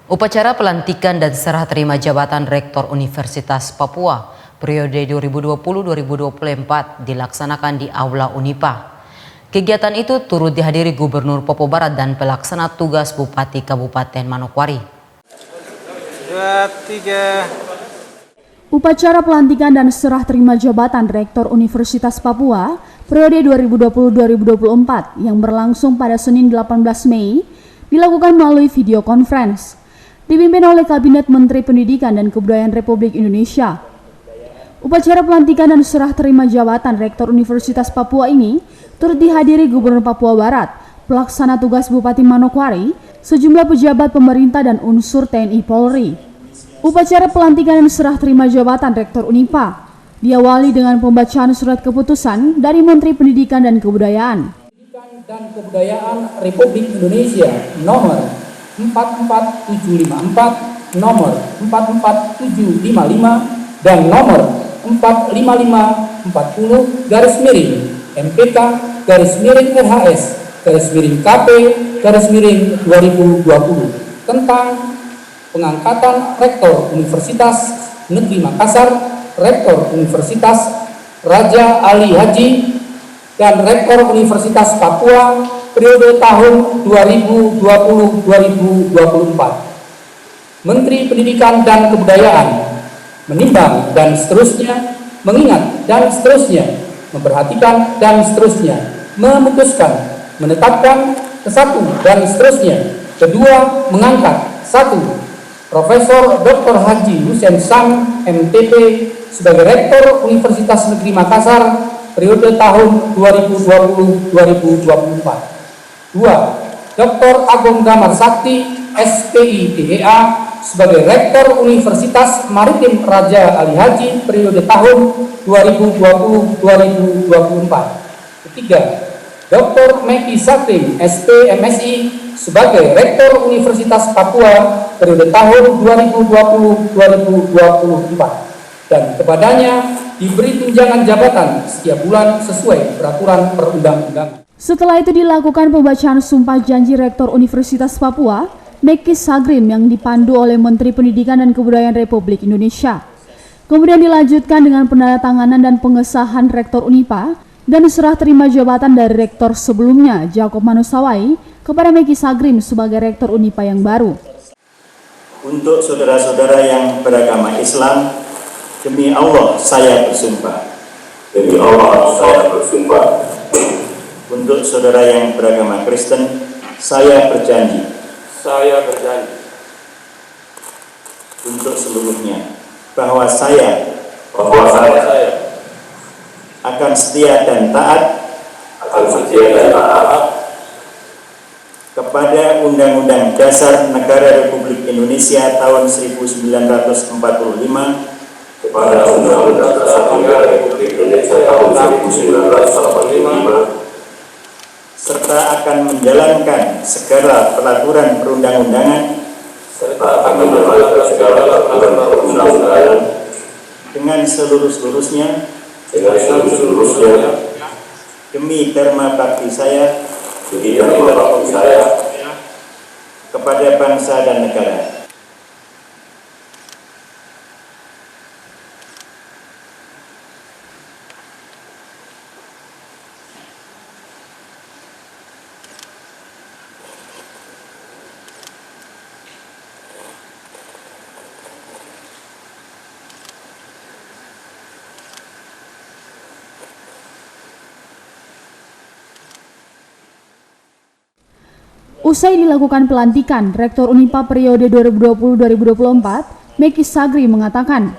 Upacara pelantikan dan serah terima jabatan Rektor Universitas Papua periode 2020-2024 dilaksanakan di Aula Unipa. Kegiatan itu turut dihadiri Gubernur Papua Barat dan pelaksana tugas Bupati Kabupaten Manokwari. Upacara pelantikan dan serah terima jabatan Rektor Universitas Papua periode 2020-2024 yang berlangsung pada Senin 18 Mei dilakukan melalui video conference. Dipimpin oleh Kabinet Menteri Pendidikan dan Kebudayaan Republik Indonesia. Upacara pelantikan dan serah terima jabatan Rektor Universitas Papua ini turut dihadiri Gubernur Papua Barat, pelaksana tugas Bupati Manokwari, sejumlah pejabat pemerintah dan unsur TNI Polri. Upacara pelantikan dan serah terima jabatan Rektor Unipa diawali dengan pembacaan surat keputusan dari Menteri Pendidikan dan Kebudayaan. Pendidikan dan Kebudayaan Republik Indonesia nomor 44754, nomor 44755, dan nomor 45540 garis miring MPK garis miring RHS garis miring KP garis miring 2020 tentang pengangkatan Rektor Universitas Negeri Makassar, Rektor Universitas Raja Ali Haji, dan Rektor Universitas Papua periode tahun 2020-2024. Menteri Pendidikan dan Kebudayaan menimbang dan seterusnya, mengingat dan seterusnya, memperhatikan dan seterusnya, memutuskan, menetapkan, kesatu dan seterusnya. Kedua, mengangkat 1. Profesor Dr. Haji Hussein Sam, MTP, sebagai Rektor Universitas Negeri Makassar periode tahun 2020-2024. 2. Dr. Agung Damar Sakti, SPI DEA, sebagai Rektor Universitas Maritim Raja Ali Haji periode tahun 2020-2024. Ketiga, Dr. Meki Sakrim, SP MSI, sebagai Rektor Universitas Papua periode tahun 2020-2024. Dan kepadanya diberi tunjangan jabatan setiap bulan sesuai peraturan perundang-undangan. Setelah itu dilakukan pembacaan sumpah janji Rektor Universitas Papua, Meki Sagrim, yang dipandu oleh Menteri Pendidikan dan Kebudayaan Republik Indonesia. Kemudian dilanjutkan dengan penandatanganan dan pengesahan Rektor Unipa dan serah terima jabatan dari Rektor sebelumnya, Jacob Manusawai, kepada Meki Sagrim sebagai Rektor Unipa yang baru. Untuk saudara-saudara yang beragama Islam, demi Allah saya bersumpah. Demi Allah saya bersumpah. Untuk saudara yang beragama Kristen, saya berjanji. Saya berjanji. Untuk seluruhnya, bahwa saya akan setia dan taat kepada Undang-Undang Dasar Negara Republik Indonesia tahun 1945, kepada Undang-Undang Dasar Negara Republik Indonesia tahun 1945, serta akan menjalankan segala peraturan perundang-undangan dengan seluruh-seluruhnya demi dharma bakti saya kepada bangsa dan negara. Usai dilakukan pelantikan, Rektor Unipa periode 2020-2024, Meki Sagrim mengatakan,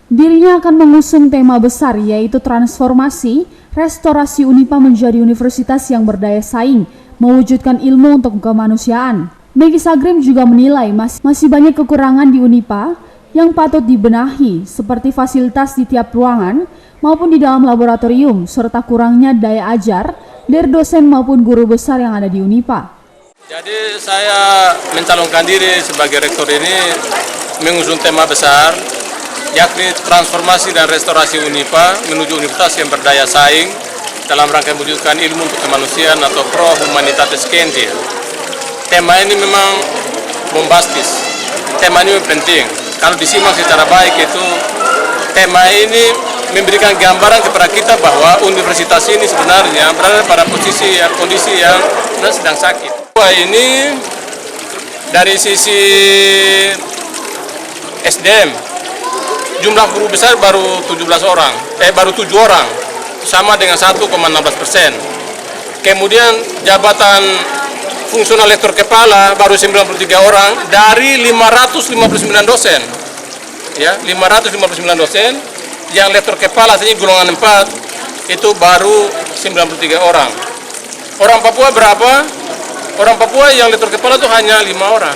dirinya akan mengusung tema besar yaitu transformasi, restorasi Unipa menjadi universitas yang berdaya saing, mewujudkan ilmu untuk kemanusiaan. Meki Sagrim juga menilai masih banyak kekurangan di Unipa yang patut dibenahi, seperti fasilitas di tiap ruangan maupun di dalam laboratorium, serta kurangnya daya ajar dari dosen maupun guru besar yang ada di Unipa. Jadi saya mencalonkan diri sebagai rektor ini mengusung tema besar, yakni transformasi dan restorasi Unipa menuju universitas yang berdaya saing dalam rangka mewujudkan ilmu untuk kemanusiaan atau pro humanitatis scientia. Tema ini memang bombastis, tema ini penting. Kalau disimak secara baik itu tema ini memberikan gambaran kepada kita bahwa universitas ini sebenarnya berada pada kondisi yang sedang sakit. Ini dari sisi SDM jumlah guru besar baru 7 orang, sama dengan 1,16%. Kemudian jabatan fungsional lektor kepala baru 93 orang dari 559 dosen. Ya, 559 dosen, yang lektor kepala saja golongan 4 itu baru 93 orang. Orang Papua berapa? Orang Papua yang lektor kepala itu hanya 5 orang.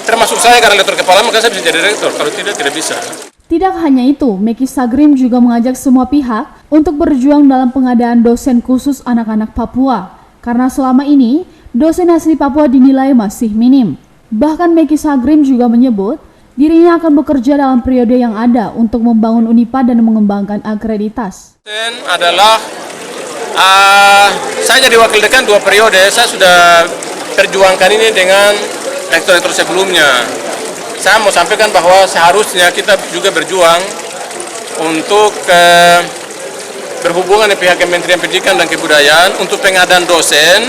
Termasuk saya, karena lektor kepala maka saya bisa jadi rektor, kalau tidak bisa. Tidak hanya itu, Meki Sagrim juga mengajak semua pihak untuk berjuang dalam pengadaan dosen khusus anak-anak Papua, karena selama ini dosen asli Papua dinilai masih minim. Bahkan Meki Sagrim juga menyebut dirinya akan bekerja dalam periode yang ada untuk membangun Unipa dan mengembangkan akreditas. Dosen adalah saya jadi wakil dekan 2 periode, saya sudah perjuangkan ini dengan rektor-rektor sebelumnya. Saya mau sampaikan bahwa seharusnya kita juga berjuang untuk berhubungan dengan pihak Kementerian Pendidikan dan Kebudayaan untuk pengadaan dosen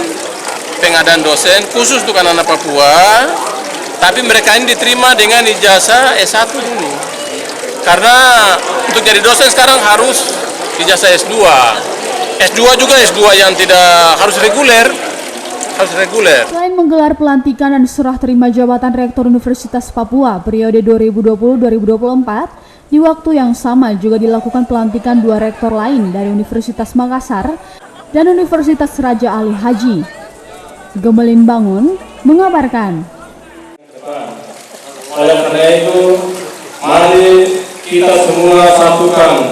khusus untuk anak-anak Papua, tapi mereka ini diterima dengan ijazah S1 dulu. Karena untuk jadi dosen sekarang harus ijazah S2. S2 juga S2 yang tidak harus reguler. Selain menggelar pelantikan dan serah terima jabatan Rektor Universitas Papua periode 2020-2024, di waktu yang sama juga dilakukan pelantikan 2 rektor lain dari Universitas Makassar dan Universitas Raja Ali Haji. Gemelin Bangun mengabarkan. Oleh karena itu, mari kita semua satukan